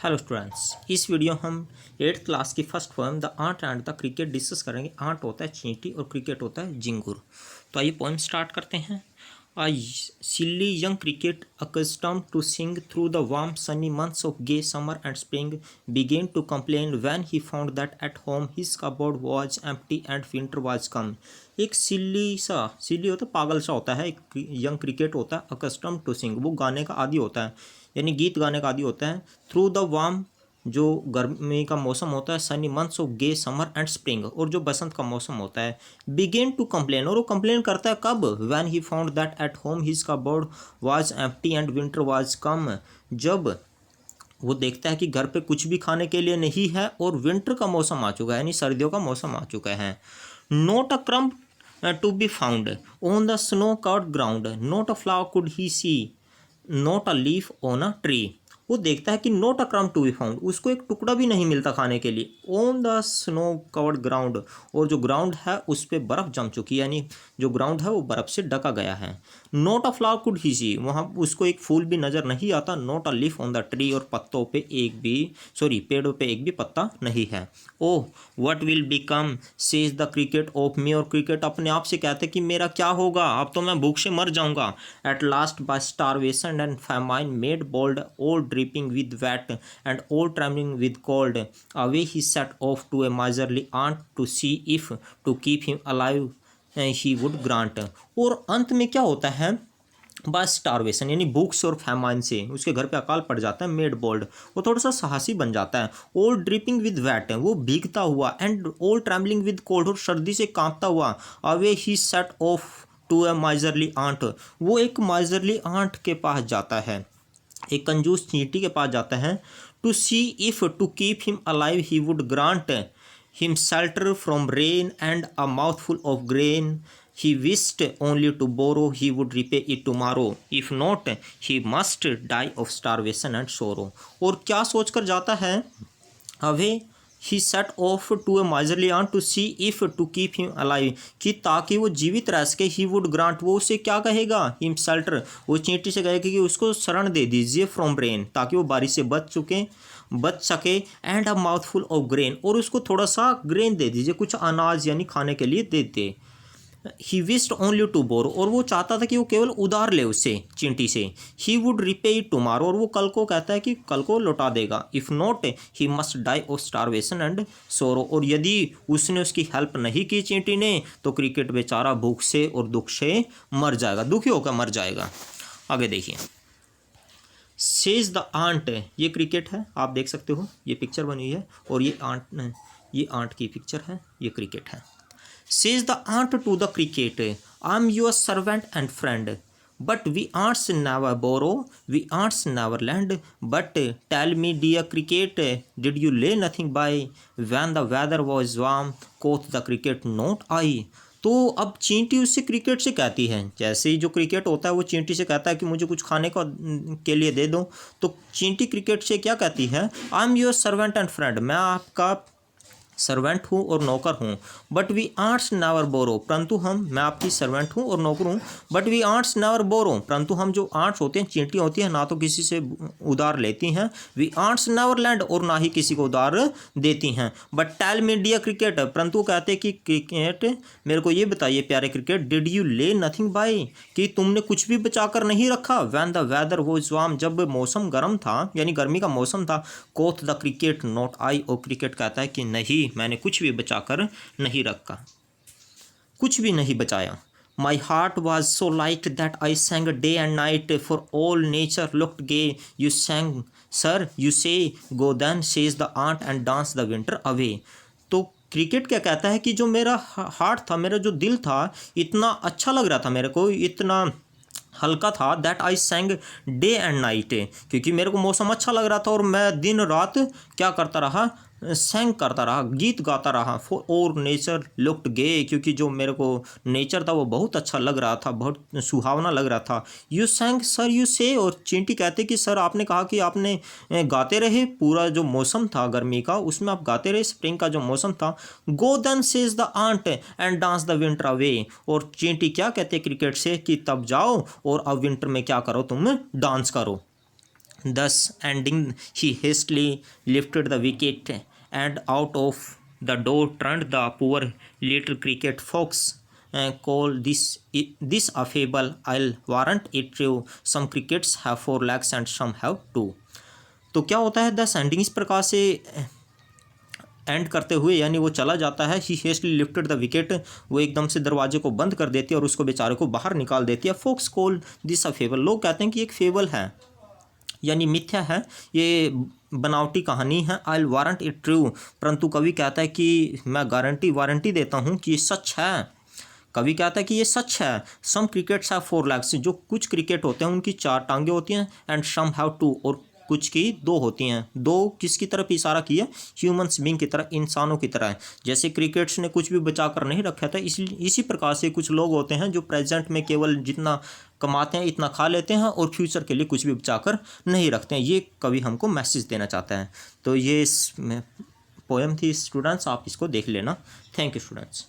Hello students, इस video हम 8th class की first poem the ant and the cricket discuss करेंगे। Ant होता है चींटी और क्रिकेट होता है झिंगुर। तो आइए पोएम स्टार्ट करते हैं। A silly young cricket, accustomed to sing through the warm sunny months of gay summer and spring, began to complain when he found that at home his cupboard was empty and winter was come. एक सिली होता है, पागल सा होता है। एक young cricket होता है, accustomed to sing, वो गाने का आदी होता है, यानी गीत गाने का आदी होता है। थ्रू द वार्म, जो गर्मी का मौसम होता है, sunny months of gay summer and spring, और जो बसंत का मौसम होता है। बिगेन टू कंप्लेन, और वो कंप्लेन करता है कब? When he found that at home his cupboard was empty and winter was कम, जब वो देखता है कि घर पे कुछ भी खाने के लिए नहीं है और विंटर का मौसम आ चुका है, यानी सर्दियों का मौसम आ चुका है। Not a crumb to be found on the snow covered ground, not a flower could he see, not a leaf on a tree. वो देखता है कि नोट अ क्रम टू बी फाउंड, उसको एक टुकड़ा भी नहीं मिलता खाने के लिए। On the snow covered ground, और जो ग्राउंड है उस पर बर्फ़ जम चुकी है, यानी जो ग्राउंड है वो बर्फ़ से ढका गया है। Not a flower could he see, वहाँ उसको एक फूल भी नज़र नहीं आता। Not a leaf on the tree, और पत्तों पे एक भी पेड़ों पे एक भी पत्ता नहीं है। Oh what will become says the cricket of me, और क्रिकेट अपने आप से कहते कि मेरा क्या होगा, अब तो मैं भूख से मर जाऊंगा। At last by starvation and famine made bold, all dripping with wet and all trembling with cold, away he set off to a miserly aunt to see if to keep him alive he would grant। और अंत में क्या होता है? बस starvation, यानी भूख से और फैमाइन से उसके घर पे अकाल पड़ जाता है। मेड बोल्ड, वो थोड़ा सा साहसी बन जाता है। ओल ड्रिपिंग विद वैट, वो भीगता हुआ, एंड ओल ट्रैवलिंग विद कोल्ड, और सर्दी से कांपता हुआ। Away he set off to a miserly ant, वो एक माइजरली आंट के पास जाता है, एक कंजूस चींटी के पास जाता है। To see if to keep him alive he would grant him shelter from rain and a mouthful of grain, he wished only to borrow, he would repay it tomorrow, if not he must die of starvation and sorrow। और क्या सोचकर जाता है? Away he set off to a miserly ant to see if to keep him alive, कि ताकि वो जीवित रह सके। ही वुड ग्रांट, वो उसे क्या कहेगा? हिम शेल्टर, वो चींटी से कहेगा कि उसको शरण दे दीजिए फ्रॉम रेन, ताकि वो बारिश से बच सके। And a mouthful of grain, और उसको थोड़ा सा ग्रेन दे दीजिए, कुछ अनाज यानी खाने के लिए दे दे। He wished only to borrow, और वो चाहता था कि वो केवल उधार ले उससे, चींटी से। He would repay it tomorrow, और वो कल को कहता है कि कल को लौटा देगा। If not he must die of starvation and sorrow, और यदि उसने उसकी हेल्प नहीं की चींटी ने, तो क्रिकेट बेचारा भूख से और दुख से मर जाएगा, दुखी होकर मर जाएगा। आगे देखिए। सेज द आंट, ये क्रिकेट है, आप देख सकते हो, ये पिक्चर बनी हुई है, और ये आंट की पिक्चर है, ये क्रिकेट है। Says the aunt to the cricket, I'm your servant and friend, but we aunts never borrow, we aunts never lend. But tell me, dear cricket, did you lay nothing by when the weather was warm? Quoth the cricket, not I। तो अब चींटी उससे cricket से कहती है, जैसे ही जो cricket होता है वो चींटी से कहता है कि मुझे कुछ खाने का के लिए दे दो, तो चींटी क्रिकेट से क्या कहती है? I am your servant and friend, मैं आपका सर्वेंट हूँ और नौकर हूँ। बट वी आर्ट्स नेवर बोरो, परंतु मैं आपकी सर्वेंट हूँ और नौकर हूँ। बट वी आर्ट्स नेवर बोरो, परंतु हम जो आर्ट्स होते हैं, चींटियाँ होती हैं, ना तो किसी से उधार लेती हैं। वी आर्ट्स नेवर लैंड, और ना ही किसी को उधार देती हैं। But tell me dear cricket, परंतु कहते कि क्रिकेट, मेरे को ये बताइए प्यारे cricket, did you lay nothing by, कि तुमने कुछ भी बचा कर नहीं रखा। When the weather was warm, जब मौसम गर्म था, यानी गर्मी का मौसम था। कोथ द क्रिकेट, नॉट आई, और क्रिकेट कहता है कि नहीं, मैंने कुछ भी बचाकर नहीं रखा, कुछ भी नहीं बचाया। My heart was so light that I sang day and night, for all nature looked gay. You sang sir you say go then, says the ant and dance the winter away. तो cricket क्या कहता है कि जो मेरा heart था, मेरा जो दिल था, इतना अच्छा लग रहा था मेरे को, इतना हल्का था। That I sang day and night, क्योंकि मेरे को मौसम अच्छा लग रहा था और मैं दिन रात क्या करता रहा? सेंग करता रहा, गीत गाता रहा। फॉर और नेचर लुक्ड गे, क्योंकि जो मेरे को नेचर था वो बहुत अच्छा लग रहा था, बहुत सुहावना लग रहा था। यू सेंग सर यू से, और चींटी कहते कि सर आपने कहा कि आपने गाते रहे, पूरा जो मौसम था गर्मी का उसमें आप गाते रहे, स्प्रिंग का जो मौसम था। Go then says the ant and dance the winter away, और चींटी क्या कहते क्रिकेट से कि तब जाओ और अब विंटर में क्या करो, तुम डांस करो। Thus ending, he hastily lifted the wicket and out of the door turned the poor little cricket fox. Call this a fable, I'll warrant it true. Some crickets have 4 legs and some have 2. तो क्या होता है, दस ending इस प्रकार से and करते हुए यानी वो चला जाता है। ही हेस्टली लिफ्टेड द विकेट, वो एकदम से दरवाजे को बंद कर देती है और उसको बेचारे को बाहर निकाल देती है। Folks call this a fable, लोग कहते हैं कि एक फेबल है यानी मिथ्या है, ये बनावटी कहानी है। आई वारंट इट ट्रू, परंतु कवि कहता है कि मैं वारंटी देता हूँ कि ये सच है। कवि कहता है कि ये सच है। सम क्रिकेट्स हैव 4 legs, जो कुछ क्रिकेट होते हैं उनकी 4 टांगें होती हैं। एंड सम हैव 2, और कुछ की 2 होती हैं। 2 किसकी तरफ इशारा किया, ह्यूमन्स बीइंग की तरह, इंसानों की तरह। जैसे क्रिकेट्स ने कुछ भी बचा कर नहीं रखा था, इसी प्रकार से कुछ लोग होते हैं जो प्रेजेंट में केवल जितना कमाते हैं इतना खा लेते हैं और फ्यूचर के लिए कुछ भी बचा कर नहीं रखते हैं। ये कवि हमको मैसेज देना चाहता है। तो ये पोएम थी स्टूडेंट्स, आप इसको देख लेना। Thank you students.